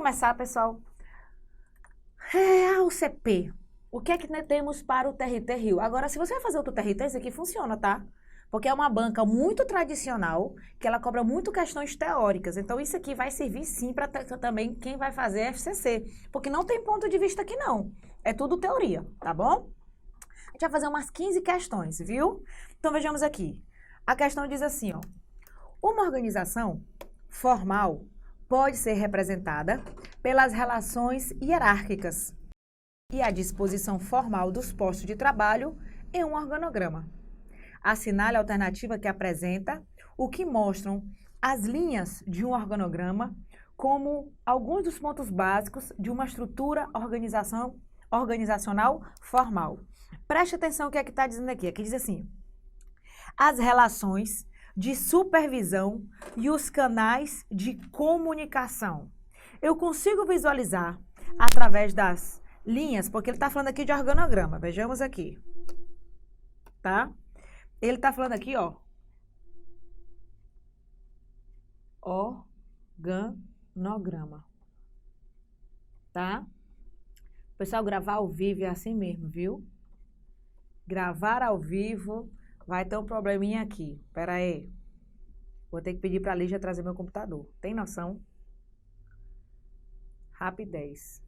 Começar, pessoal. A UCP. O que é que nós temos para o TRT Rio? Agora, se você vai fazer outro TRT, esse aqui funciona, tá? Porque é uma banca muito tradicional, que ela cobra muito questões teóricas. Então, isso aqui vai servir sim para também quem vai fazer FCC. Porque não tem ponto de vista aqui, não. É tudo teoria, tá bom? A gente vai fazer umas 15 questões, viu? Então, vejamos aqui. A questão diz assim, ó. Uma organização formal pode ser representada pelas relações hierárquicas e a disposição formal dos postos de trabalho em um organograma. Assinale a alternativa que apresenta o que mostram as linhas de um organograma como alguns dos pontos básicos de uma estrutura organizacional formal. Preste atenção no que é que está dizendo aqui. Aqui diz assim, as relações de supervisão e os canais de comunicação. Eu consigo visualizar através das linhas, porque ele está falando aqui de organograma. Vejamos aqui. Tá? Ele está falando aqui, ó. Organograma. Tá? Pessoal, gravar ao vivo é assim mesmo, viu? Gravar ao vivo vai ter um probleminha aqui. Pera aí. Vou ter que pedir para a Lígia trazer meu computador. Tem noção? Rapidez.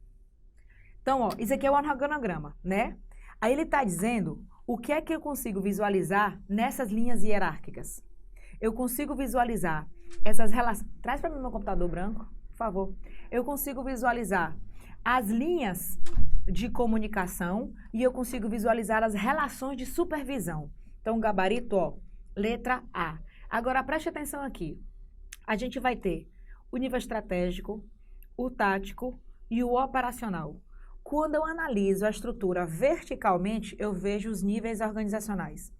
Então, ó, isso aqui é um organograma, né? Aí ele está dizendo o que é que eu consigo visualizar nessas linhas hierárquicas. Eu consigo visualizar essas relações... Traz para mim meu computador branco, por favor. Eu consigo visualizar as linhas de comunicação e eu consigo visualizar as relações de supervisão. Então, gabarito, ó, letra A. Agora, preste atenção aqui. A gente vai ter o nível estratégico, o tático e o operacional. Quando eu analiso a estrutura verticalmente, eu vejo os níveis organizacionais.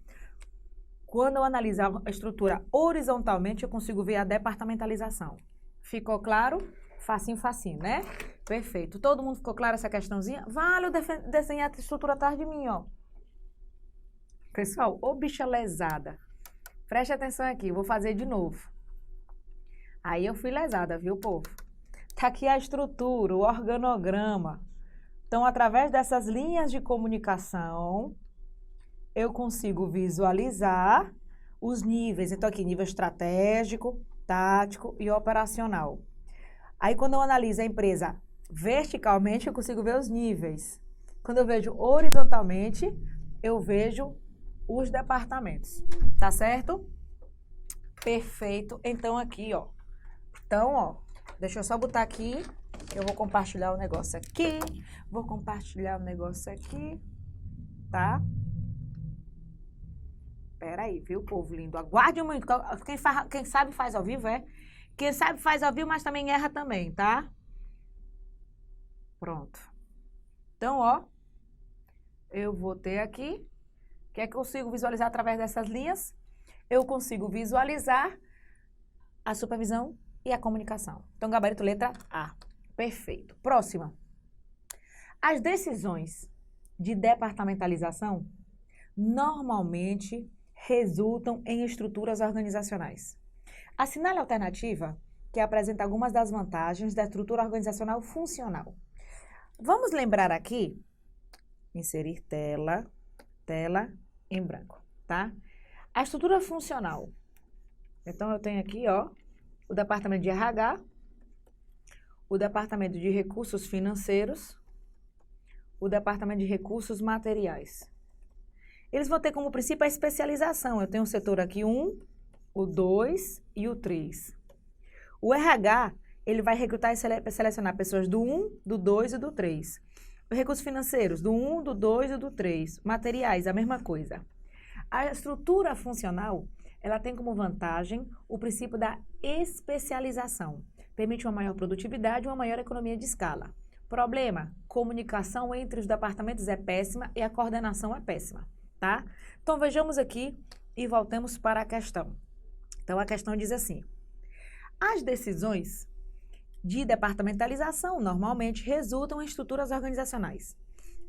Quando eu analiso a estrutura horizontalmente, eu consigo ver a departamentalização. Ficou claro? Facinho, facinho, né? Perfeito. Todo mundo ficou claro essa questãozinha? Vale eu desenhar a estrutura atrás de mim, ó. Pessoal, ô bicha lesada. Preste atenção aqui, eu vou fazer de novo. Aí eu fui lesada, viu, povo? Tá aqui a estrutura, o organograma. Então, através dessas linhas de comunicação, eu consigo visualizar os níveis. Então, aqui, nível estratégico, tático e operacional. Aí, quando eu analiso a empresa verticalmente, eu consigo ver os níveis. Quando eu vejo horizontalmente, eu vejo os departamentos, tá certo? Perfeito. Então, aqui, ó. Então, ó, deixa eu só botar aqui. Eu vou compartilhar o negócio aqui. Vou compartilhar o negócio aqui, tá? Pera aí, viu, povo lindo? Aguarde muito. Quem sabe faz ao vivo, é? Quem sabe faz ao vivo, mas também erra também, tá? Pronto. Então, ó, eu vou ter aqui. O que é que eu consigo visualizar através dessas linhas? Eu consigo visualizar a supervisão e a comunicação. Então, gabarito letra A. Perfeito. Próxima. As decisões de departamentalização normalmente resultam em estruturas organizacionais. Assinale a alternativa que apresenta algumas das vantagens da estrutura organizacional funcional. Vamos lembrar aqui, inserir tela em branco, tá? A estrutura funcional. Então, eu tenho aqui, ó, o departamento de RH, o departamento de recursos financeiros, o departamento de recursos materiais. Eles vão ter como princípio a especialização. Eu tenho o setor aqui 1, o 2 e o 3. O RH, ele vai recrutar e selecionar pessoas do 1, do 2 e do 3. Os recursos financeiros, do 1, do 2 e do 3. Materiais, a mesma coisa. A estrutura funcional, ela tem como vantagem o princípio da especialização. Permite uma maior produtividade e uma maior economia de escala. Problema, comunicação entre os departamentos é péssima e a coordenação é péssima, tá? Então, vejamos aqui e voltamos para a questão. Então, a questão diz assim, as decisões de departamentalização normalmente resultam em estruturas organizacionais.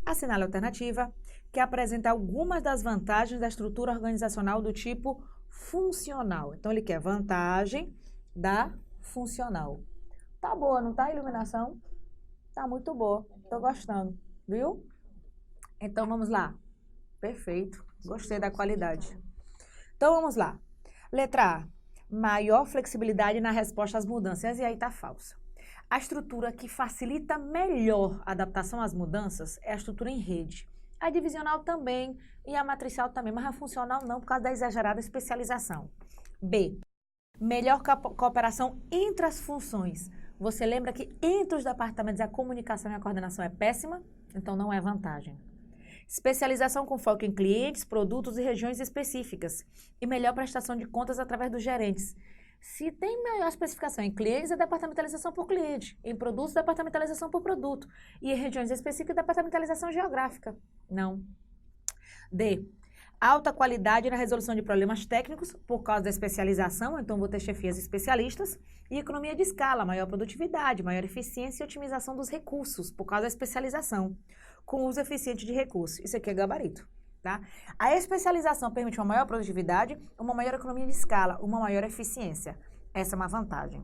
Assinale a alternativa que apresenta algumas das vantagens da estrutura organizacional do tipo funcional. Então, ele quer vantagem da funcional. Tá boa, não tá a iluminação? Tá muito boa. Tô gostando, viu? Então, vamos lá. Perfeito. Gostei da qualidade. Então, vamos lá. Letra A. Maior flexibilidade na resposta às mudanças. E aí tá falsa. A estrutura que facilita melhor a adaptação às mudanças é a estrutura em rede. A divisional também e a matricial também, mas a funcional não, por causa da exagerada especialização. B. Melhor cooperação entre as funções. Você lembra que entre os departamentos a comunicação e a coordenação é péssima? Então não é vantagem. Especialização com foco em clientes, produtos e regiões específicas. E melhor prestação de contas através dos gerentes. Se tem melhor especificação em clientes, é departamentalização por cliente. Em produtos, departamentalização por produto. E em regiões específicas, departamentalização geográfica. Não. D. Alta qualidade na resolução de problemas técnicos por causa da especialização, então vou ter chefias especialistas. E economia de escala, maior produtividade, maior eficiência e otimização dos recursos por causa da especialização, com uso eficiente de recursos. Isso aqui é gabarito, tá? A especialização permite uma maior produtividade, uma maior economia de escala, uma maior eficiência. Essa é uma vantagem.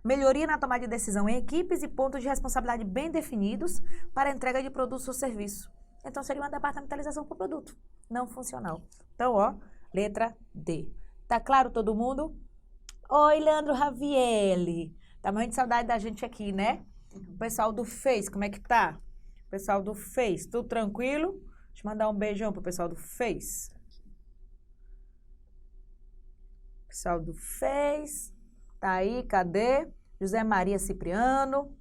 Melhoria na tomada de decisão em equipes e pontos de responsabilidade bem definidos para a entrega de produtos ou serviços. Então, seria uma departamentalização por produto, não funcional. Então, ó, letra D. Tá claro todo mundo? Oi, Leandro Ravielli. Tá morrendo de saudade da gente aqui, né? O pessoal do Face, como é que tá? O pessoal do Face, tudo tranquilo? Deixa eu mandar um beijão pro pessoal do Face. Pessoal do Face, tá aí, cadê? José Maria Cipriano,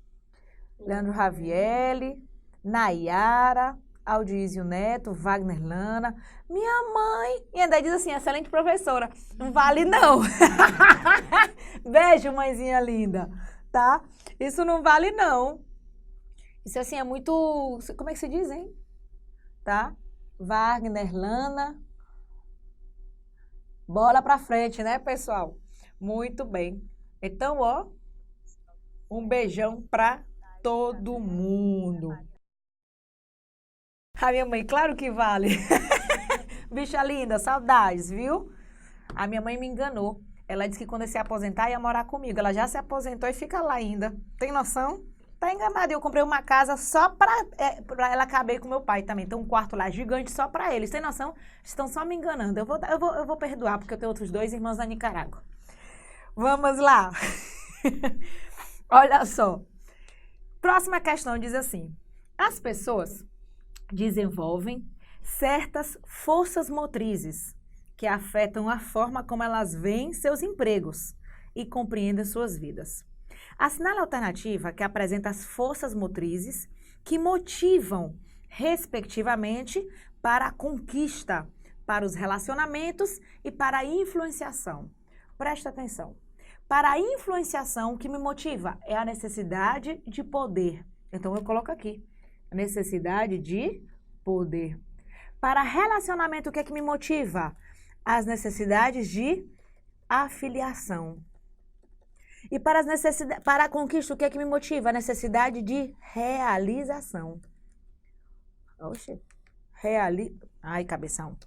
Leandro Ravielli, Nayara, Aldísio Neto, Wagner Lana, minha mãe, e ainda diz assim, excelente professora, não vale não. Beijo, mãezinha linda, tá? Isso não vale não. Isso assim é muito, como é que se diz, hein? Tá? Wagner Lana, bola pra frente, né, pessoal? Muito bem. Então, ó, um beijão pra todo mundo. A minha mãe, claro que vale. Bicha linda, saudades, viu? A minha mãe me enganou. Ela disse que quando eu se aposentar ia morar comigo. Ela já se aposentou e fica lá ainda. Tem noção? Tá enganada. Eu comprei uma casa só pra ela caber com meu pai também. Tem um quarto lá gigante só pra eles. Tem noção? Estão só me enganando. Eu vou perdoar, porque eu tenho outros 2 irmãos na Nicarágua. Vamos lá. Olha só. Próxima questão diz assim. As pessoas desenvolvem certas forças motrizes que afetam a forma como elas veem seus empregos e compreendem suas vidas. Assinale a alternativa que apresenta as forças motrizes que motivam, respectivamente, para a conquista, para os relacionamentos e para a influenciação. Presta atenção. Para a influenciação, o que me motiva é a necessidade de poder. Então, eu coloco aqui. Necessidade de poder. Para relacionamento, o que é que me motiva? As necessidades de afiliação. E para a conquista, o que é que me motiva? A necessidade de realização. Oxe. Ai, cabeção.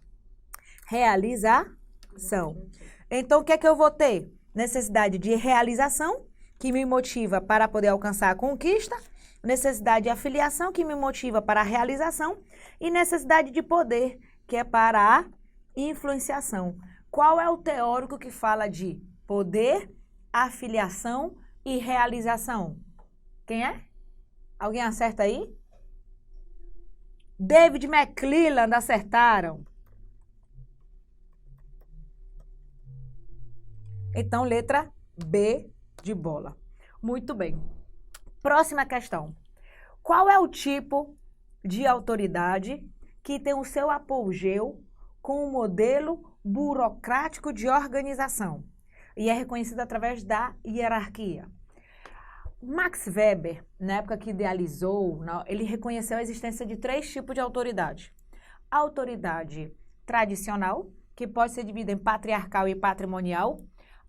Realização. Então, o que é que eu vou ter? Necessidade de realização, que me motiva para poder alcançar a conquista. Necessidade de afiliação, que me motiva para a realização, e necessidade de poder, que é para a influenciação. Qual é o teórico que fala de poder, afiliação e realização? Quem é? Alguém acerta aí? David McClelland, acertaram. Então, letra B de bola. Muito bem. Próxima questão. Qual é o tipo de autoridade que tem o seu apogeu com o modelo burocrático de organização e é reconhecido através da hierarquia? Max Weber, na época que idealizou, ele reconheceu a existência de 3 tipos de autoridade. A autoridade tradicional, que pode ser dividida em patriarcal e patrimonial.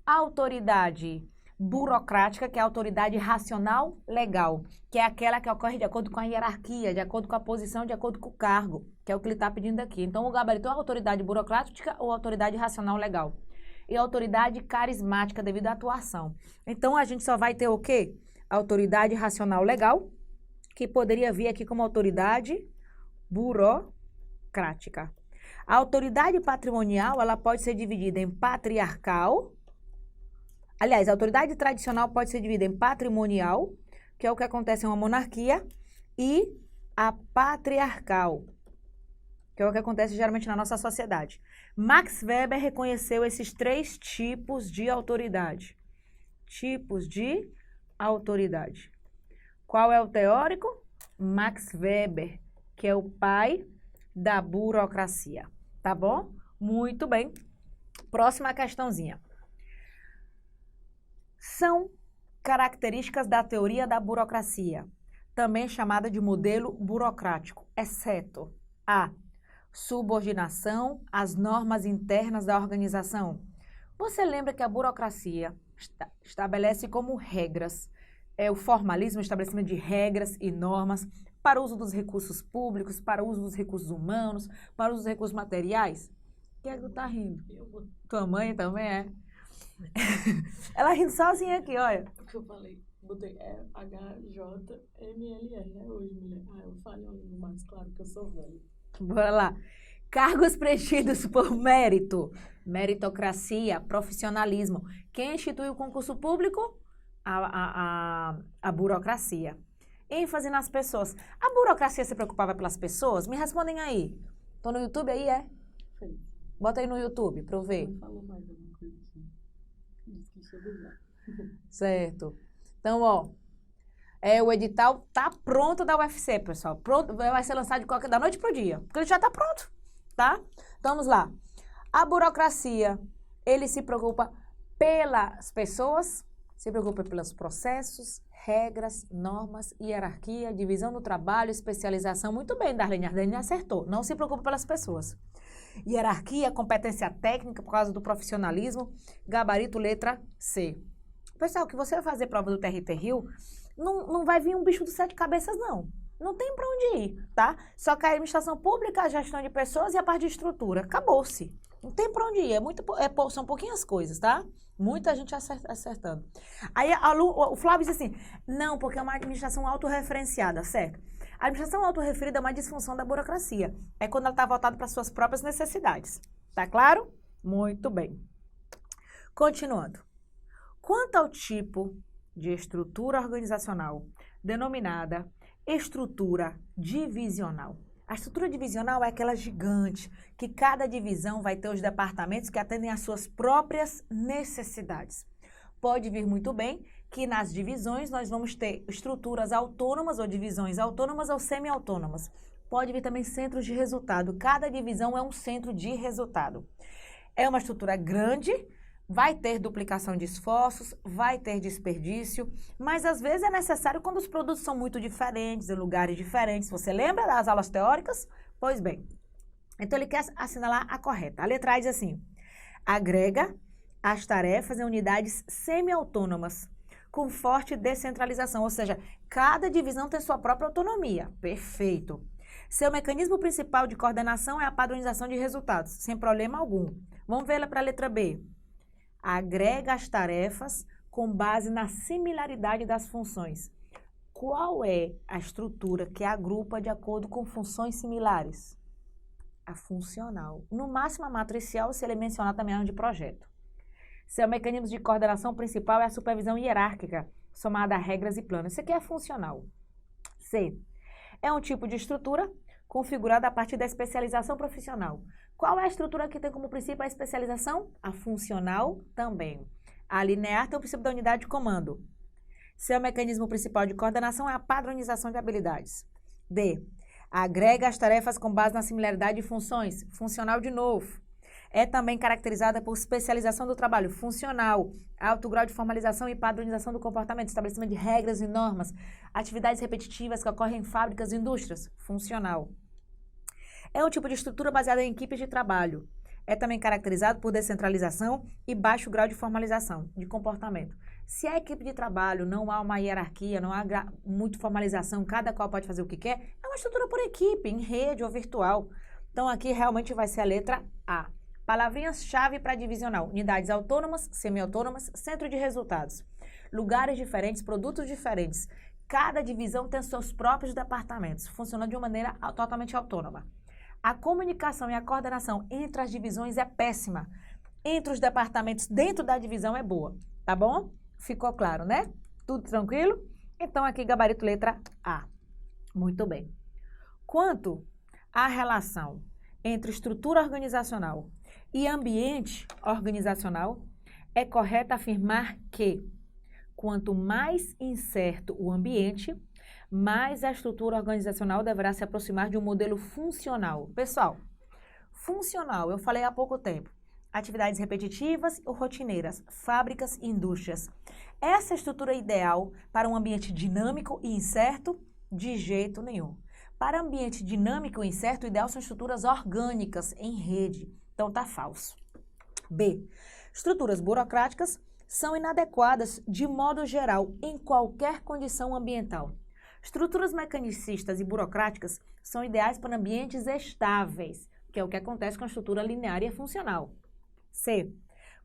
A autoridade burocrática, que é a autoridade racional legal, que é aquela que ocorre de acordo com a hierarquia, de acordo com a posição, de acordo com o cargo, que é o que ele está pedindo aqui. Então, o gabarito é a autoridade burocrática ou a autoridade racional legal. E a autoridade carismática devido à atuação. Então, a gente só vai ter o quê? autoridade racional legal, que poderia vir aqui como autoridade burocrática. A autoridade patrimonial, ela pode ser dividida em patriarcal. Aliás, a autoridade tradicional pode ser dividida em patrimonial, que é o que acontece em uma monarquia, e a patriarcal, que é o que acontece geralmente na nossa sociedade. Max Weber reconheceu esses 3 tipos de autoridade. Tipos de autoridade. Qual é o teórico? Max Weber, que é o pai da burocracia. Tá bom? Muito bem. Próxima questãozinha. São características da teoria da burocracia, também chamada de modelo burocrático, exceto a subordinação às normas internas da organização. Você lembra que a burocracia estabelece como regras, o formalismo, o estabelecimento de regras e normas para o uso dos recursos públicos, para o uso dos recursos humanos, para o uso dos recursos materiais? O que é que tu tá rindo? Tua mãe também é? Ela rindo sozinha aqui, olha. O que eu falei, botei HJMLR, né, hoje, mulher. Eu falei algo mais claro que eu sou velha. Bora lá. Cargos preenchidos por mérito, meritocracia, profissionalismo. Quem institui o concurso público? A burocracia. ênfase nas pessoas. A burocracia se preocupava pelas pessoas? Me respondem aí. Tô no YouTube aí, é? Sim. Bota aí no YouTube pra eu ver. Não falou mais alguma coisa aqui. Diz que chegou já. Certo. Então, ó, o edital tá pronto da UFC, pessoal. Pronto, vai ser lançado da noite pro dia, porque ele já tá pronto, tá? Então, vamos lá. A burocracia, ele se preocupa pelas pessoas, se preocupa pelos processos, regras, normas, hierarquia, divisão do trabalho, especialização. Muito bem, Darlene acertou. Não se preocupa pelas pessoas. Hierarquia, competência técnica por causa do profissionalismo, gabarito, letra C. Pessoal, que você vai fazer prova do TRT Rio, não vai vir um bicho de 7 cabeças, não. Não tem para onde ir, tá? Só que a administração pública, a gestão de pessoas e a parte de estrutura. Acabou-se. Não tem para onde ir. São pouquinhas coisas, tá? Muita gente acertando. Aí o Flávio diz assim, não, porque é uma administração autorreferenciada, certo? A administração autorreferida é uma disfunção da burocracia. É quando ela está voltada para suas próprias necessidades. Tá claro? Muito bem. Continuando. Quanto ao tipo de estrutura organizacional denominada estrutura divisional. A estrutura divisional é aquela gigante, que cada divisão vai ter os departamentos que atendem às suas próprias necessidades. Pode vir muito bem que nas divisões nós vamos ter estruturas autônomas ou divisões autônomas ou semi-autônomas. Pode vir também centros de resultado. Cada divisão é um centro de resultado. É uma estrutura grande, vai ter duplicação de esforços, vai ter desperdício, mas às vezes é necessário quando os produtos são muito diferentes, em lugares diferentes. Você lembra das aulas teóricas? Pois bem, então ele quer assinalar a correta. A letra A diz assim, agrega as tarefas em unidades semi-autônomas, com forte descentralização, ou seja, cada divisão tem sua própria autonomia. Perfeito. Seu mecanismo principal de coordenação é a padronização de resultados, sem problema algum. Vamos ver para a letra B. Agrega as tarefas com base na similaridade das funções. Qual é a estrutura que agrupa de acordo com funções similares? A funcional. No máximo a matricial, se ele mencionar também a de projeto. Seu mecanismo de coordenação principal é a supervisão hierárquica, somada a regras e planos. Isso aqui é funcional. C. É um tipo de estrutura configurada a partir da especialização profissional. Qual é a estrutura que tem como princípio a especialização? A funcional também. A linear tem o princípio da unidade de comando. Seu mecanismo principal de coordenação é a padronização de habilidades. D. Agrega as tarefas com base na similaridade de funções. Funcional de novo. É também caracterizada por especialização do trabalho funcional, alto grau de formalização e padronização do comportamento, estabelecimento de regras e normas, atividades repetitivas que ocorrem em fábricas e indústrias. Funcional. É um tipo de estrutura baseada em equipes de trabalho. É também caracterizado por descentralização e baixo grau de formalização de comportamento. Se a equipe de trabalho não há uma hierarquia, não há muita formalização, cada qual pode fazer o que quer, é uma estrutura por equipe, em rede ou virtual. Então, aqui realmente vai ser a letra A. Palavrinhas-chave para divisional. Unidades autônomas, semi-autônomas, centro de resultados. lugares diferentes, produtos diferentes. Cada divisão tem seus próprios departamentos, funcionando de uma maneira totalmente autônoma. A comunicação e a coordenação entre as divisões é péssima. Entre os departamentos dentro da divisão é boa, tá bom? Ficou claro, né? Tudo tranquilo? Então, aqui, gabarito letra A. Muito bem. Quanto à relação entre estrutura organizacional e ambiente organizacional, é correto afirmar que quanto mais incerto o ambiente, mais a estrutura organizacional deverá se aproximar de um modelo funcional. Pessoal, funcional, eu falei há pouco tempo, atividades repetitivas ou rotineiras, fábricas e indústrias. Essa estrutura é ideal para um ambiente dinâmico e incerto? De jeito nenhum. Para ambiente dinâmico e incerto, o ideal são estruturas orgânicas em rede. Então, tá falso. B. Estruturas burocráticas são inadequadas de modo geral em qualquer condição ambiental. Estruturas mecanicistas e burocráticas são ideais para ambientes estáveis, que é o que acontece com a estrutura linear e funcional. C.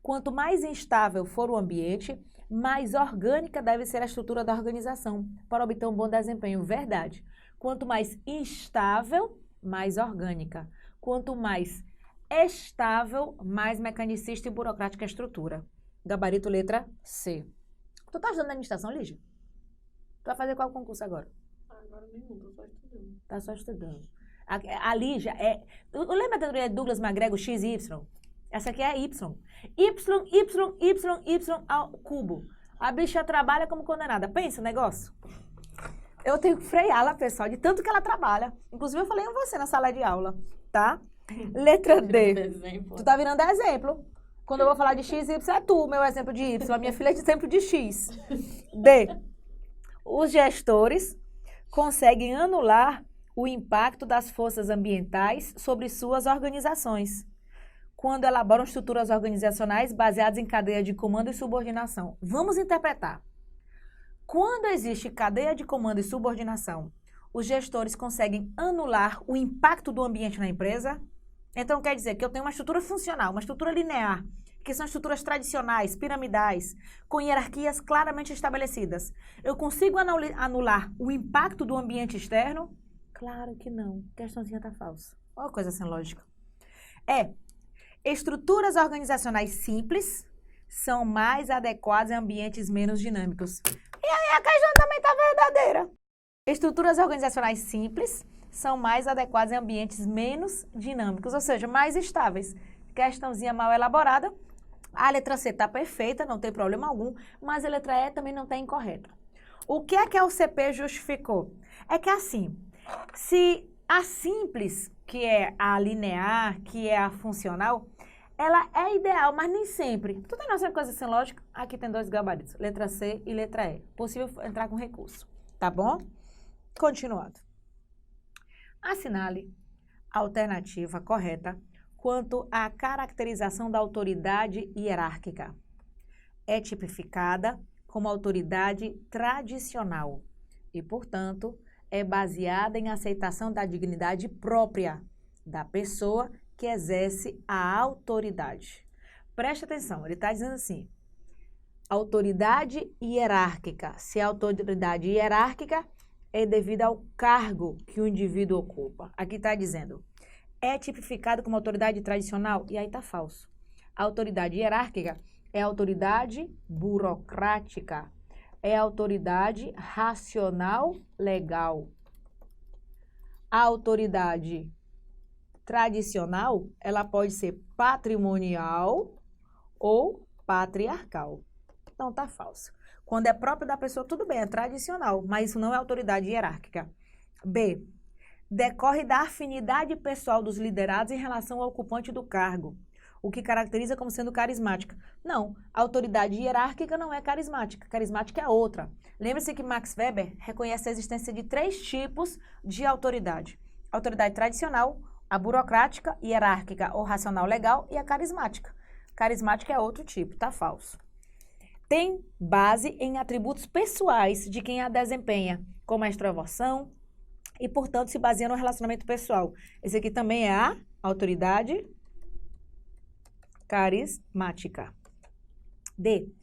Quanto mais instável for o ambiente, mais orgânica deve ser a estrutura da organização para obter um bom desempenho. Verdade. Quanto mais instável, mais orgânica. Quanto mais estável, mais mecanicista e burocrática a estrutura. Gabarito letra C. Tu tá estudando administração, Lígia? Tu vai fazer qual concurso agora? Agora nenhum, tô só estudando. Tá só estudando. A Lígia é... Lembra da teoria de Douglas McGregor, X e Y? Essa aqui é Y. Y ao cubo. A bicha trabalha como condenada. Pensa o negócio. Eu tenho que freá-la, pessoal, de tanto que ela trabalha. Inclusive, eu falei com você na sala de aula, tá? Letra D. Tu tá virando exemplo. Quando eu vou falar de X e Y, é tu, meu exemplo de Y. A minha filha é de exemplo de X. D. Os gestores conseguem anular o impacto das forças ambientais sobre suas organizações, quando elaboram estruturas organizacionais baseadas em cadeia de comando e subordinação. Vamos interpretar. Quando existe cadeia de comando e subordinação, os gestores conseguem anular o impacto do ambiente na empresa? Então, quer dizer que eu tenho uma estrutura funcional, uma estrutura linear, que são estruturas tradicionais, piramidais, com hierarquias claramente estabelecidas. Eu consigo anular o impacto do ambiente externo? Claro que não. A questãozinha está falsa. Olha a coisa sem lógica. Estruturas organizacionais simples são mais adequadas a ambientes menos dinâmicos. E aí a questão também está verdadeira. Estruturas organizacionais simples são mais adequadas em ambientes menos dinâmicos, ou seja, mais estáveis. Questãozinha mal elaborada. A letra C está perfeita, não tem problema algum, mas a letra E também não está incorreta. O que é o CP justificou? É que assim, se a simples, que é a linear, que é a funcional, ela é ideal, mas nem sempre. Tu tem noção de coisa sem lógica? Aqui tem dois gabaritos, letra C e letra E. Possível entrar com recurso, tá bom? Continuando. Assinale a alternativa correta quanto à caracterização da autoridade hierárquica. É tipificada como autoridade tradicional e, portanto, é baseada em aceitação da dignidade própria da pessoa que exerce a autoridade. Preste atenção, ele está dizendo assim, autoridade hierárquica. Se a autoridade hierárquica é devida ao cargo que o indivíduo ocupa. Aqui está dizendo, é tipificado como autoridade tradicional? E aí está falso. A autoridade hierárquica é a autoridade burocrática, é a autoridade racional legal. A autoridade tradicional, ela pode ser patrimonial ou patriarcal. Então, tá falso. Quando é próprio da pessoa, tudo bem, é tradicional, mas isso não é autoridade hierárquica. B. Decorre da afinidade pessoal dos liderados em relação ao ocupante do cargo, o que caracteriza como sendo carismática. Não, a autoridade hierárquica não é carismática. Carismática é outra. Lembre-se que Max Weber reconhece a existência de 3 tipos de autoridade. A autoridade tradicional, a burocrática, hierárquica ou racional legal e a carismática. Carismática é outro tipo, tá falso. Tem base em atributos pessoais de quem a desempenha, como a extroversão, e, portanto, se baseia no relacionamento pessoal. Esse aqui também é a autoridade carismática. D.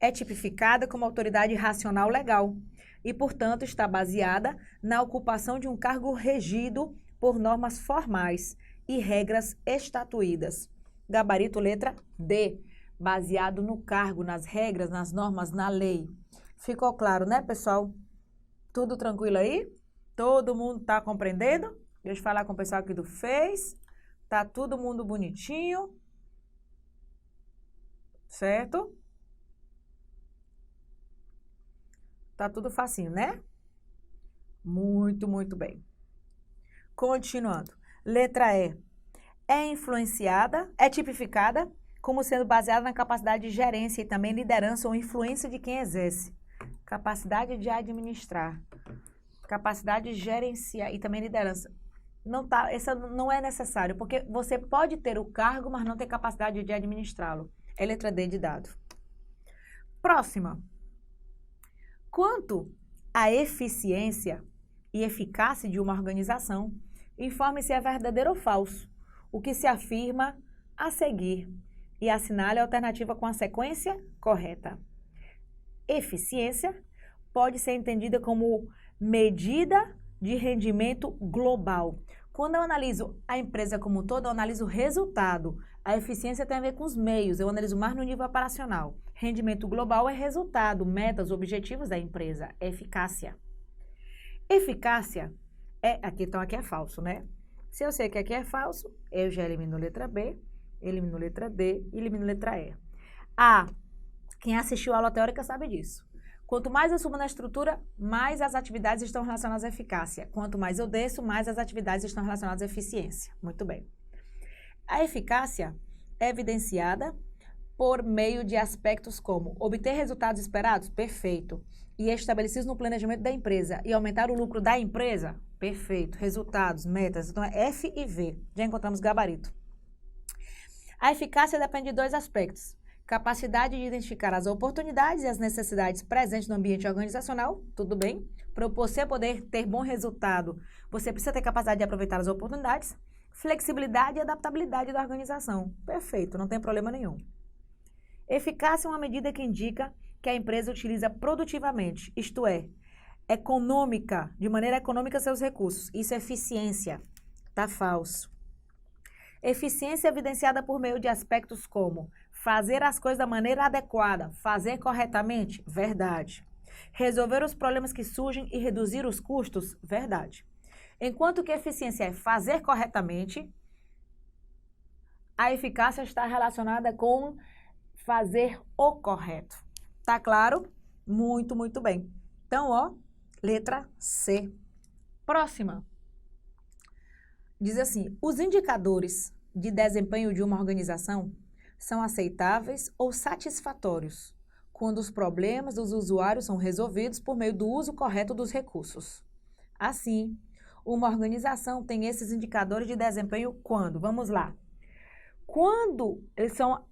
é tipificada como autoridade racional legal e, portanto, está baseada na ocupação de um cargo regido por normas formais e regras estatuídas. Gabarito letra D, baseado no cargo, nas regras, nas normas, na lei. Ficou claro, né, pessoal? Tudo tranquilo aí? Todo mundo está compreendendo? Deixa eu falar com o pessoal aqui do Face. Tá todo mundo bonitinho. Certo? Tá tudo facinho, né? Muito, muito bem. Continuando. Letra E. É influenciada, é tipificada como sendo baseada na capacidade de gerência e também liderança ou influência de quem exerce. Capacidade de administrar. Capacidade de gerenciar e também liderança. Não tá, essa não é necessário, porque você pode ter o cargo, mas não ter capacidade de administrá-lo. É letra D de dado. Próxima. Quanto à eficiência e eficácia de uma organização, informe se é verdadeiro ou falso, o que se afirma a seguir, e assinale a alternativa com a sequência correta. Eficiência pode ser entendida como medida de rendimento global. Quando eu analiso a empresa como um todo, eu analiso o resultado. A eficiência tem a ver com os meios, eu analiso mais no nível operacional. Rendimento global é resultado, metas, objetivos da empresa, eficácia. Eficácia aqui é falso, né? Se eu sei que aqui é falso, eu já elimino letra B, elimino letra D e elimino letra E. Quem assistiu a aula teórica sabe disso. Quanto mais eu subo na estrutura, mais as atividades estão relacionadas à eficácia. Quanto mais eu desço, mais as atividades estão relacionadas à eficiência. Muito bem. A eficácia é evidenciada por meio de aspectos como obter resultados esperados, perfeito, e estabelecidos no planejamento da empresa e aumentar o lucro da empresa, perfeito, resultados, metas, então é F e V, já encontramos gabarito. A eficácia depende de dois aspectos, capacidade de identificar as oportunidades e as necessidades presentes no ambiente organizacional, tudo bem, para você poder ter bom resultado, você precisa ter capacidade de aproveitar as oportunidades, flexibilidade e adaptabilidade da organização, perfeito, não tem problema nenhum. Eficácia é uma medida que indica que a empresa utiliza produtivamente, isto é, de maneira econômica seus recursos. Isso é eficiência. Tá falso. Eficiência é evidenciada por meio de aspectos como fazer as coisas da maneira adequada, fazer corretamente, verdade. Resolver os problemas que surgem e reduzir os custos, verdade. Enquanto que eficiência é fazer corretamente, a eficácia está relacionada com fazer o correto. Tá claro? Muito, muito bem. Então, ó, letra C. Próxima. Diz assim, os indicadores de desempenho de uma organização são aceitáveis ou satisfatórios quando os problemas dos usuários são resolvidos por meio do uso correto dos recursos. Assim, uma organização tem esses indicadores de desempenho quando? Vamos lá. Quando eles são...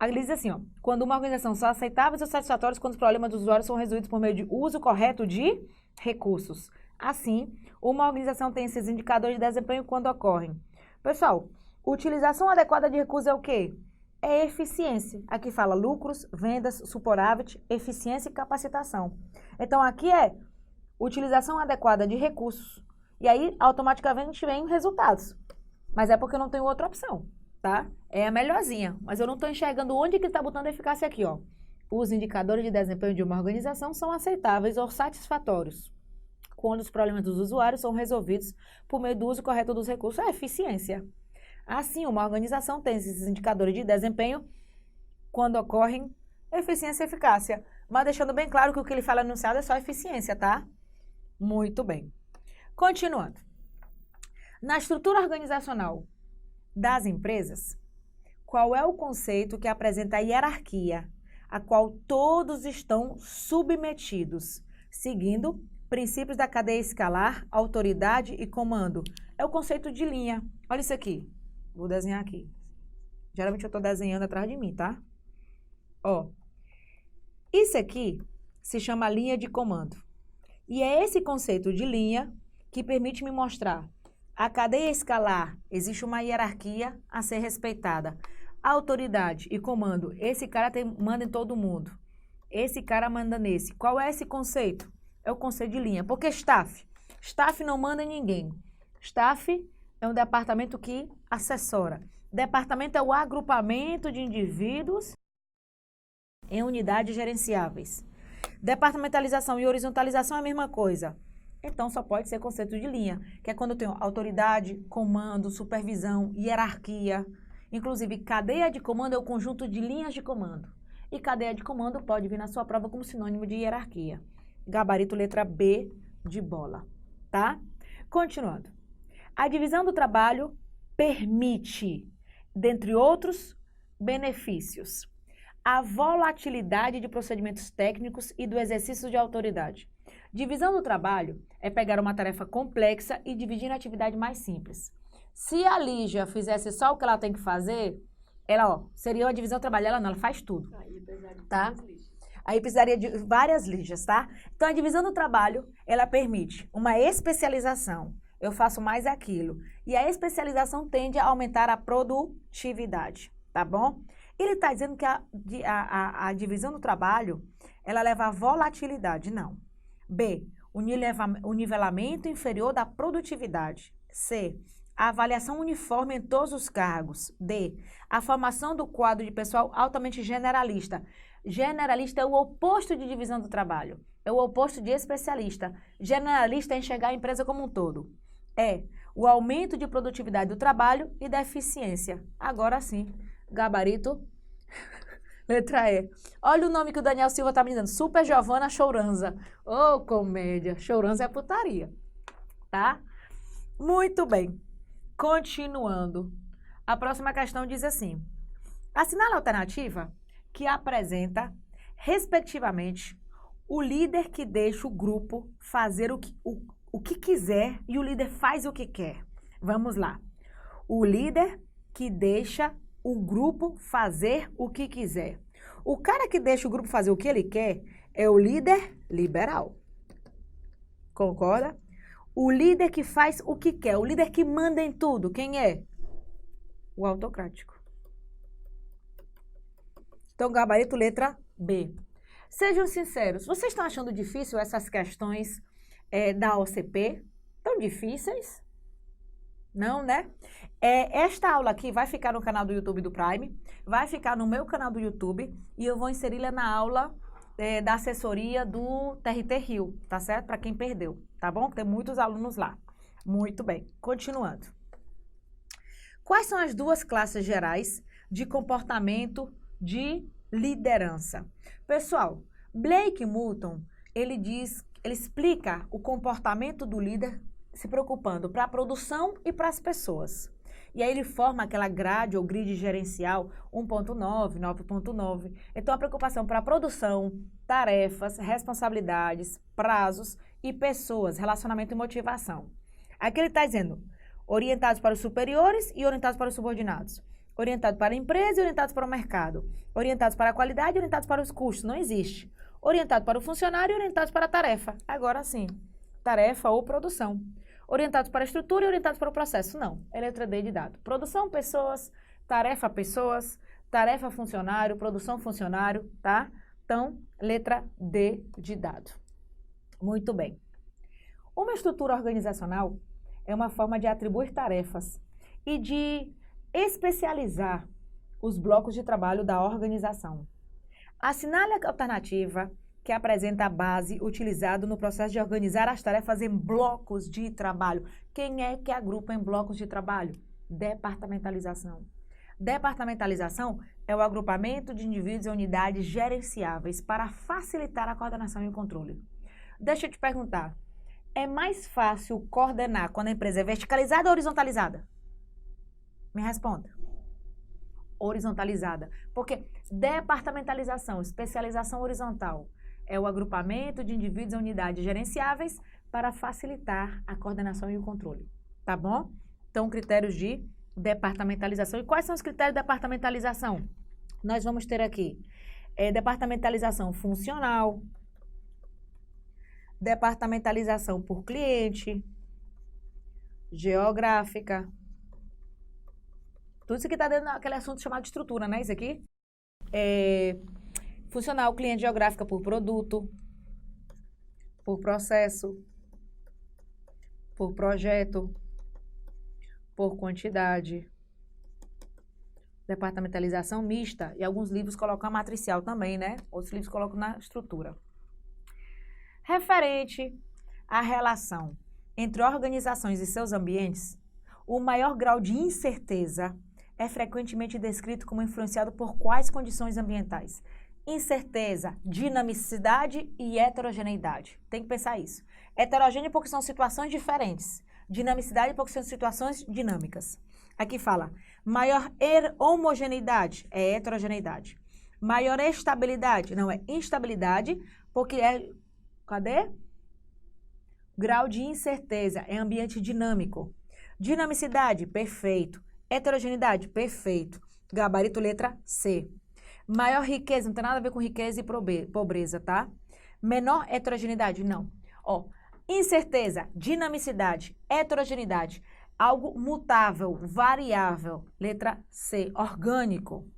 Ele diz assim, ó, quando uma organização são aceitáveis ou satisfatórios quando os problemas dos usuários são resolvidos por meio de uso correto de recursos. Assim, uma organização tem esses indicadores de desempenho quando ocorrem. Pessoal, utilização adequada de recursos é o quê? É eficiência. Aqui fala lucros, vendas, superávit, eficiência e capacitação. Então, aqui é utilização adequada de recursos. E aí, automaticamente, vem resultados. Mas é porque eu não tenho outra opção. Tá? É a melhorzinha, mas eu não estou enxergando onde que está botando a eficácia aqui, ó. Os indicadores de desempenho de uma organização são aceitáveis ou satisfatórios quando os problemas dos usuários são resolvidos por meio do uso correto dos recursos. É eficiência. Assim, uma organização tem esses indicadores de desempenho quando ocorrem eficiência e eficácia. Mas deixando bem claro que o que ele fala no enunciado é só eficiência, tá? Muito bem. Continuando. Na estrutura organizacional das empresas, qual é o conceito que apresenta a hierarquia, a qual todos estão submetidos, seguindo princípios da cadeia escalar, autoridade e comando? É o conceito de linha. Olha isso aqui. Vou desenhar aqui. Geralmente eu estou desenhando atrás de mim, tá? Ó. Isso aqui se chama linha de comando. E é esse conceito de linha que permite me mostrar a cadeia escalar, existe uma hierarquia a ser respeitada. A autoridade e comando, esse cara manda em todo mundo. esse cara manda nesse. Qual é esse conceito? É o conceito de linha. Porque staff não manda em ninguém. Staff é um departamento que assessora. Departamento é o agrupamento de indivíduos em unidades gerenciáveis. Departamentalização e horizontalização é a mesma coisa. Então, só pode ser conceito de linha, que é quando eu tenho autoridade, comando, supervisão, hierarquia. Inclusive, cadeia de comando é o conjunto de linhas de comando. E cadeia de comando pode vir na sua prova como sinônimo de hierarquia. Gabarito letra B de bola, tá? Continuando. A divisão do trabalho permite, dentre outros benefícios, a volatilidade de procedimentos técnicos e do exercício de autoridade. Divisão do trabalho é pegar uma tarefa complexa e dividir em atividade mais simples. Se a Lígia fizesse só o que ela tem que fazer, ela, seria uma divisão do trabalho, ela faz tudo, tá? Aí precisaria de várias Lígias, tá? Então, a divisão do trabalho, ela permite uma especialização. Eu faço mais aquilo. E a especialização tende a aumentar a produtividade, tá bom? Ele está dizendo que a divisão do trabalho, ela leva a volatilidade, não. B, o nivelamento inferior da produtividade. C, a avaliação uniforme em todos os cargos. D, a formação do quadro de pessoal altamente generalista. Generalista é o oposto de divisão do trabalho. É o oposto de especialista. Generalista é enxergar a empresa como um todo. É o aumento de produtividade do trabalho e da eficiência. Agora sim, gabarito, letra E. Olha o nome que o Daniel Silva está me dando. Super Giovana Chouranza. Ô, comédia. Chouranza é putaria. Tá? Muito bem. Continuando. A próxima questão diz assim. Assinale a alternativa que apresenta, respectivamente, o líder que deixa o grupo fazer o que quiser e o líder faz o que quer. Vamos lá. O líder que deixa o grupo fazer o que quiser. O cara que deixa o grupo fazer o que ele quer é o líder liberal. Concorda? O líder que faz o que quer, o líder que manda em tudo, quem é? O autocrático. Então, gabarito letra B. Sejam sinceros, vocês estão achando difícil essas questões da OCP? Tão difíceis? Não, né? Esta aula aqui vai ficar no canal do YouTube do Prime, vai ficar no meu canal do YouTube e eu vou inseri-la na aula da assessoria do TRT Rio, tá certo? Para quem perdeu, tá bom? Tem muitos alunos lá. Muito bem, continuando. Quais são as duas classes gerais de comportamento de liderança? Pessoal, Blake Moulton, ele explica o comportamento do líder se preocupando para a produção e para as pessoas. E aí ele forma aquela grade ou grid gerencial 1.9, 9.9. Então, a preocupação para a produção, tarefas, responsabilidades, prazos e pessoas, relacionamento e motivação. Aqui ele está dizendo, orientados para os superiores e orientados para os subordinados. Orientados para a empresa e orientados para o mercado. Orientados para a qualidade e orientados para os custos. Não existe. Orientado para o funcionário e orientados para a tarefa. Agora sim, tarefa ou produção. Orientados para a estrutura e orientados para o processo. Não, é letra D de dado. Produção, pessoas, tarefa, funcionário, produção, funcionário, tá? Então, letra D de dado. Muito bem. Uma estrutura organizacional é uma forma de atribuir tarefas e de especializar os blocos de trabalho da organização. Assinale a alternativa que apresenta a base utilizada no processo de organizar as tarefas em blocos de trabalho. Quem é que agrupa em blocos de trabalho? Departamentalização. Departamentalização é o agrupamento de indivíduos em unidades gerenciáveis para facilitar a coordenação e o controle. Deixa eu te perguntar, é mais fácil coordenar quando a empresa é verticalizada ou horizontalizada? Me responda. Horizontalizada. Porque departamentalização, especialização horizontal, é o agrupamento de indivíduos em unidades gerenciáveis para facilitar a coordenação e o controle. Tá bom? Então, critérios de departamentalização. E quais são os critérios de departamentalização? Nós vamos ter aqui departamentalização funcional, departamentalização por cliente, geográfica. Tudo isso aqui está dentro daquele assunto chamado de estrutura, né? Isso aqui. Funcional, cliente geográfica por produto, por processo, por projeto, por quantidade. Departamentalização mista, e alguns livros colocam a matricial também, né? Outros livros colocam na estrutura. Referente à relação entre organizações e seus ambientes, o maior grau de incerteza é frequentemente descrito como influenciado por quais condições ambientais? Incerteza, dinamicidade e heterogeneidade. Tem que pensar isso. Heterogêneo porque são situações diferentes. Dinamicidade porque são situações dinâmicas. Aqui fala, maior homogeneidade é heterogeneidade. Maior estabilidade, não é instabilidade, porque é, cadê? Grau de incerteza, é ambiente dinâmico. Dinamicidade, perfeito. Heterogeneidade, perfeito. Gabarito, letra C. Maior riqueza, não tem nada a ver com riqueza e pobreza, tá? Menor heterogeneidade, não. Ó, incerteza, dinamicidade, heterogeneidade, algo mutável, variável. Letra C, orgânico.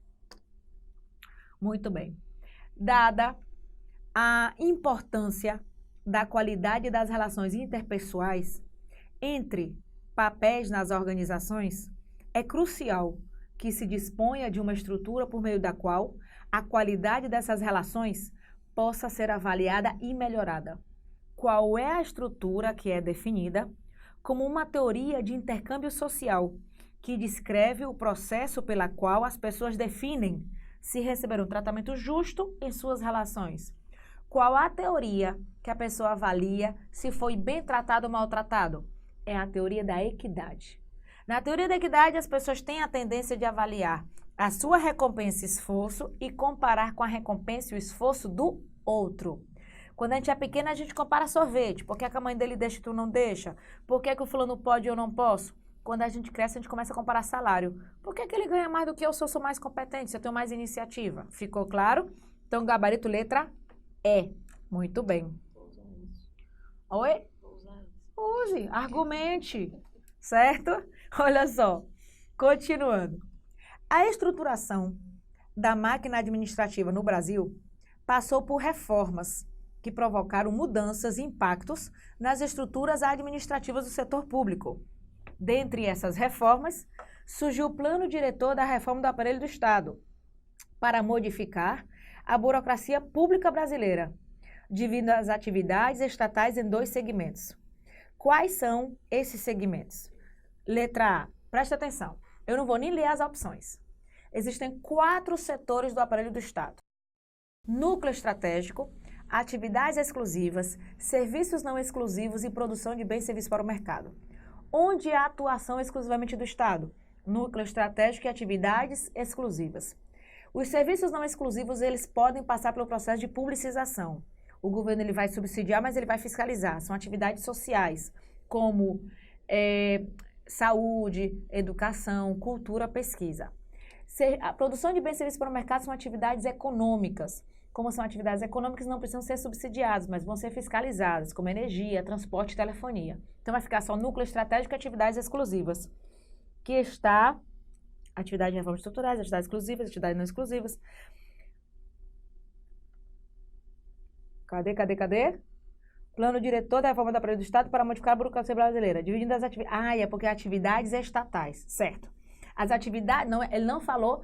Muito bem. Dada a importância da qualidade das relações interpessoais entre papéis nas organizações, é crucial que se disponha de uma estrutura por meio da qual a qualidade dessas relações possa ser avaliada e melhorada. Qual é a estrutura que é definida como uma teoria de intercâmbio social que descreve o processo pela qual as pessoas definem se receberão tratamento justo em suas relações? Qual a teoria que a pessoa avalia se foi bem tratado ou maltratado? É a teoria da equidade. Na teoria da equidade, as pessoas têm a tendência de avaliar a sua recompensa e esforço e comparar com a recompensa e o esforço do outro. Quando a gente é pequena, a gente compara sorvete. Por que a mãe dele deixa e tu não deixa? Por que o fulano pode e eu não posso? Quando a gente cresce, a gente começa a comparar salário. Por que ele ganha mais do que eu se eu sou mais competente, se eu tenho mais iniciativa? Ficou claro? Então, gabarito letra E. Muito bem. Oi? Use, argumente. Certo? Olha só. Continuando. A estruturação da máquina administrativa no Brasil passou por reformas que provocaram mudanças e impactos nas estruturas administrativas do setor público. Dentre essas reformas, surgiu o Plano Diretor da Reforma do Aparelho do Estado, para modificar a burocracia pública brasileira, dividindo as atividades estatais em 2 segmentos. Quais são esses segmentos? Letra A, presta atenção, eu não vou nem ler as opções. Existem 4 setores do aparelho do Estado: núcleo estratégico, atividades exclusivas, serviços não exclusivos e produção de bens e serviços para o mercado. Onde há atuação exclusivamente do Estado? Núcleo estratégico e atividades exclusivas. Os serviços não exclusivos, eles podem passar pelo processo de publicização. O governo ele vai subsidiar, mas ele vai fiscalizar. São atividades sociais, como saúde, educação, cultura, pesquisa. A produção de bens e serviços para o mercado são atividades econômicas. Como são atividades econômicas, não precisam ser subsidiadas, mas vão ser fiscalizadas, como energia, transporte e telefonia. Então, vai ficar só núcleo estratégico e atividades exclusivas, que está atividade de reformas estruturais, atividades exclusivas, atividades não exclusivas. Cadê? Plano Diretor da Reforma do Aparelho do Estado para modificar a burocracia brasileira, dividindo as atividades. É porque atividades estatais, certo. As atividades, não, ele não falou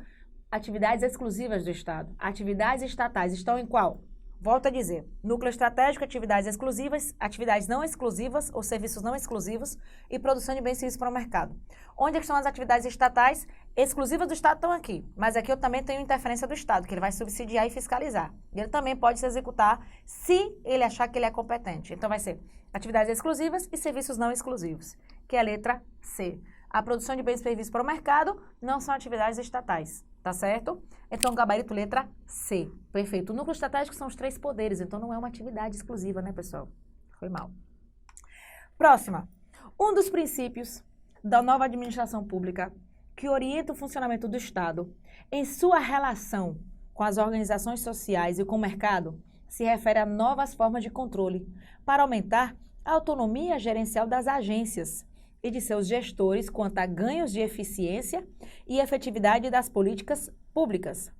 atividades exclusivas do Estado. Atividades estatais estão em qual? Volto a dizer, núcleo estratégico, atividades exclusivas, atividades não exclusivas ou serviços não exclusivos e produção de bens e serviços para o mercado. Onde é que estão as atividades estatais? Exclusivas do Estado estão aqui, mas aqui eu também tenho interferência do Estado, que ele vai subsidiar e fiscalizar. E ele também pode se executar se ele achar que ele é competente. Então vai ser atividades exclusivas e serviços não exclusivos, que é a letra C. A produção de bens e serviços para o mercado não são atividades estatais. Tá certo? Então, gabarito letra C. Perfeito. O núcleo estratégico são os 3 poderes, então não é uma atividade exclusiva, né, pessoal? Foi mal. Próxima. Um dos princípios da nova administração pública que orienta o funcionamento do Estado em sua relação com as organizações sociais e com o mercado se refere a novas formas de controle para aumentar a autonomia gerencial das agências e de seus gestores quanto a ganhos de eficiência e efetividade das políticas públicas.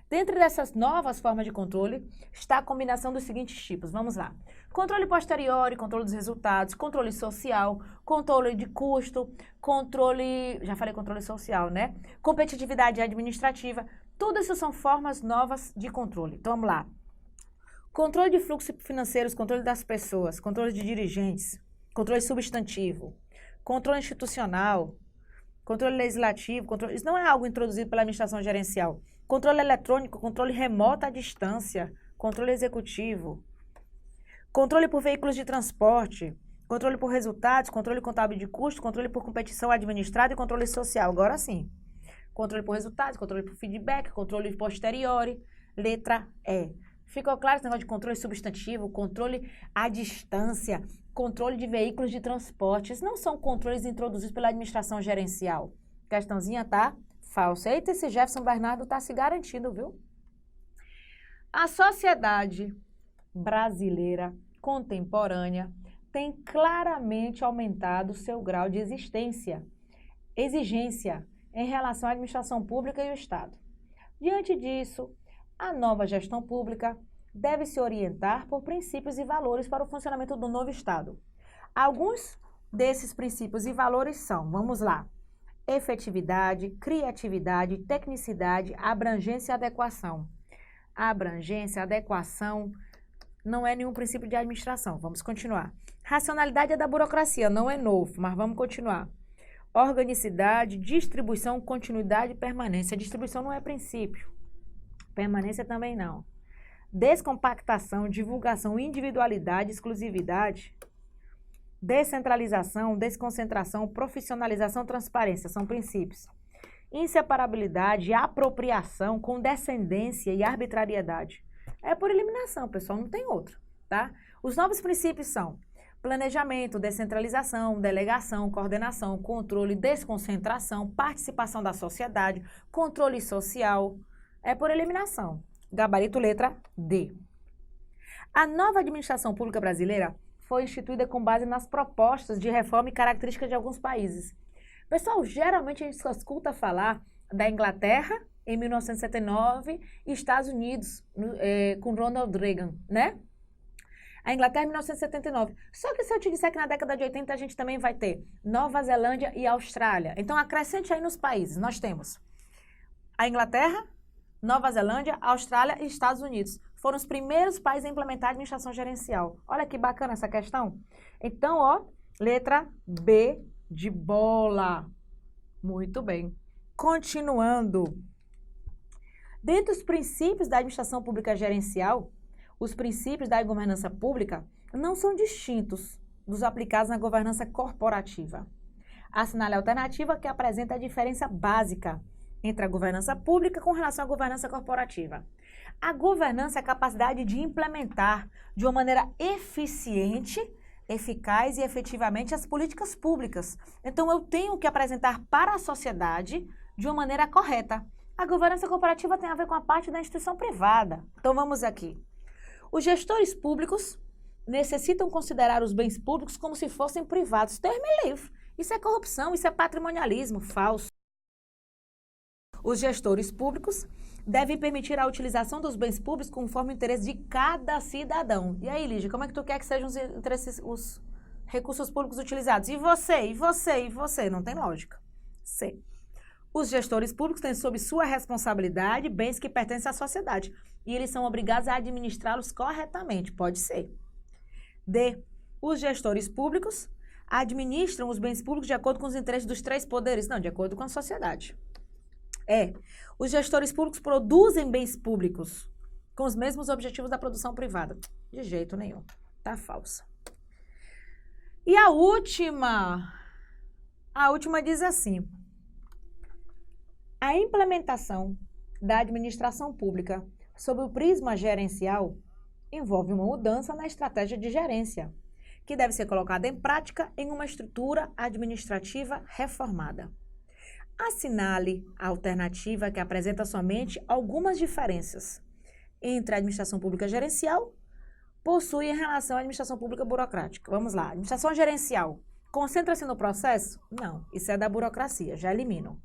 Dentro dessas novas formas de controle, está a combinação dos seguintes tipos. Vamos lá. Controle posterior, controle dos resultados, controle social, controle de custo, controle... Já falei controle social, né? Competitividade administrativa. Tudo isso são formas novas de controle. Então, vamos lá. Controle de fluxos financeiros, controle das pessoas, controle de dirigentes, controle substantivo, controle institucional, controle legislativo, controle... Isso não é algo introduzido pela administração gerencial. Controle eletrônico, controle remoto à distância, controle executivo, controle por veículos de transporte, controle por resultados, controle contábil de custo, controle por competição administrada e controle social. Agora sim. Controle por resultados, controle por feedback, controle posteriori, letra E. Ficou claro esse negócio de controle substantivo, controle à distância, controle de veículos de transporte. Esses não são controles introduzidos pela administração gerencial. Questãozinha tá falsa. Eita, esse Jefferson Bernardo tá se garantindo, viu? A sociedade brasileira contemporânea tem claramente aumentado seu grau de exigência em relação à administração pública e o Estado. Diante disso, a nova gestão pública deve se orientar por princípios e valores para o funcionamento do novo Estado. Alguns desses princípios e valores são, vamos lá, efetividade, criatividade, tecnicidade, abrangência e adequação. Abrangência, adequação não é nenhum princípio de administração. Vamos continuar. Racionalidade é da burocracia, não é novo, mas vamos continuar. Organicidade, distribuição, continuidade e permanência. Distribuição não é princípio. Permanência também não. Descompactação, divulgação, individualidade, exclusividade, descentralização, desconcentração, profissionalização, transparência, são princípios. Inseparabilidade, apropriação, condescendência e arbitrariedade. É por eliminação, pessoal, não tem outro, tá? Os novos princípios são planejamento, descentralização, delegação, coordenação, controle, desconcentração, participação da sociedade, controle social. É por eliminação. Gabarito letra D. A nova administração pública brasileira foi instituída com base nas propostas de reforma e características de alguns países. Pessoal, geralmente a gente só escuta falar da Inglaterra em 1979 e Estados Unidos com Ronald Reagan, né? A Inglaterra em 1979. Só que se eu te disser que na década de 80 a gente também vai ter Nova Zelândia e Austrália. Então acrescente aí nos países. Nós temos a Inglaterra, Nova Zelândia, Austrália e Estados Unidos. Foram os primeiros países a implementar a administração gerencial. Olha que bacana essa questão. Então, ó, letra B de bola. Muito bem. Continuando. Dentre os princípios da administração pública gerencial, os princípios da governança pública não são distintos dos aplicados na governança corporativa. Assinale a alternativa que apresenta a diferença básica entre a governança pública com relação à governança corporativa. A governança é a capacidade de implementar de uma maneira eficiente, eficaz e efetivamente as políticas públicas. Então, eu tenho que apresentar para a sociedade de uma maneira correta. A governança corporativa tem a ver com a parte da instituição privada. Então, vamos aqui. Os gestores públicos necessitam considerar os bens públicos como se fossem privados. Termo livre. Isso é corrupção, isso é patrimonialismo falso. Os gestores públicos devem permitir a utilização dos bens públicos conforme o interesse de cada cidadão. E aí, Lígia, como é que tu quer que sejam os recursos públicos utilizados? E você, e você, e você? Não tem lógica. C. Os gestores públicos têm sob sua responsabilidade bens que pertencem à sociedade e eles são obrigados a administrá-los corretamente. Pode ser. D. Os gestores públicos administram os bens públicos de acordo com os interesses dos três poderes. Não, de acordo com a sociedade. Os gestores públicos produzem bens públicos com os mesmos objetivos da produção privada. De jeito nenhum. Tá falsa. E a última diz assim: a implementação da administração pública sob o prisma gerencial envolve uma mudança na estratégia de gerência, que deve ser colocada em prática em uma estrutura administrativa reformada. Assinale a alternativa que apresenta somente algumas diferenças entre a administração pública gerencial possui em relação à administração pública burocrática. Vamos lá. Administração gerencial concentra-se no processo? Não, isso é da burocracia, já elimino.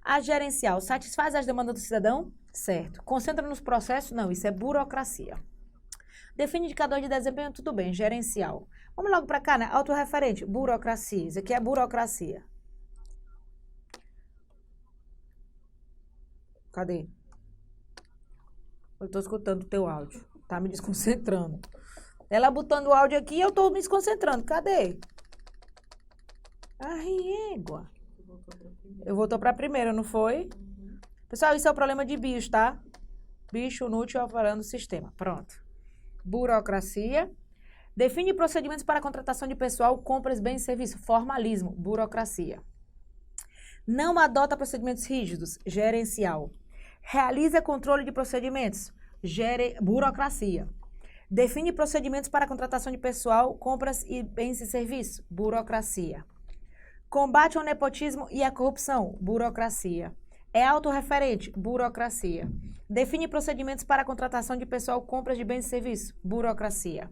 A gerencial satisfaz as demandas do cidadão? Certo. Concentra nos processos? Não, isso é burocracia. Define indicador de desempenho, tudo bem, gerencial. Vamos logo para cá, né? Autorreferente, burocracia. Isso aqui é burocracia. Cadê? Eu tô escutando o teu áudio. Tá me desconcentrando. Ela botando o áudio aqui, eu tô me desconcentrando. Cadê? Ai, égua. Eu voltou pra primeira, não foi? Pessoal, isso é o problema de bicho, tá? Bicho inútil operando o sistema. Pronto. Burocracia. Define procedimentos para a contratação de pessoal, compras, bens e serviços. Formalismo. Burocracia. Não adota procedimentos rígidos. Gerencial. Realiza controle de procedimentos. Burocracia. Define procedimentos para a contratação de pessoal, compras e bens e serviços. Burocracia. Combate ao nepotismo e à corrupção. Burocracia. É autorreferente. Burocracia. Define procedimentos para a contratação de pessoal, compras de bens e serviços. Burocracia.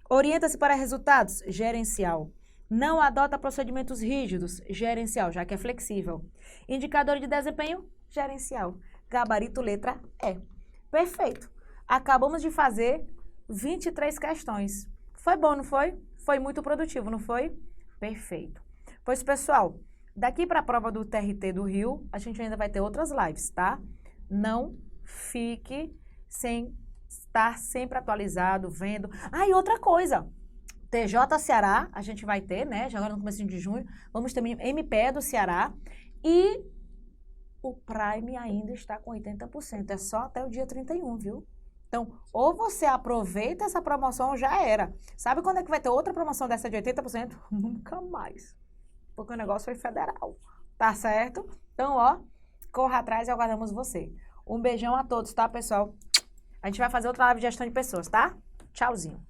Orienta-se para resultados. Gerencial. Não adota procedimentos rígidos. Gerencial, já que é flexível. Indicador de desempenho. Gerencial. Gabarito letra E. Perfeito. Acabamos de fazer 23 questões. Foi bom, não foi? Foi muito produtivo, não foi? Perfeito. Pois, pessoal, daqui para a prova do TRT do Rio, a gente ainda vai ter outras lives, tá? Não fique sem estar sempre atualizado, vendo. Ah, e outra coisa. TJ Ceará, a gente vai ter, né? Já agora no começo de junho. Vamos ter MPE do Ceará. E o Prime ainda está com 80%. É só até o dia 31, viu? Então, ou você aproveita essa promoção ou já era. Sabe quando é que vai ter outra promoção dessa de 80%? Nunca mais. Porque o negócio foi federal. Tá certo? Então, ó, corra atrás e aguardamos você. Um beijão a todos, tá, pessoal? A gente vai fazer outra live de gestão de pessoas, tá? Tchauzinho.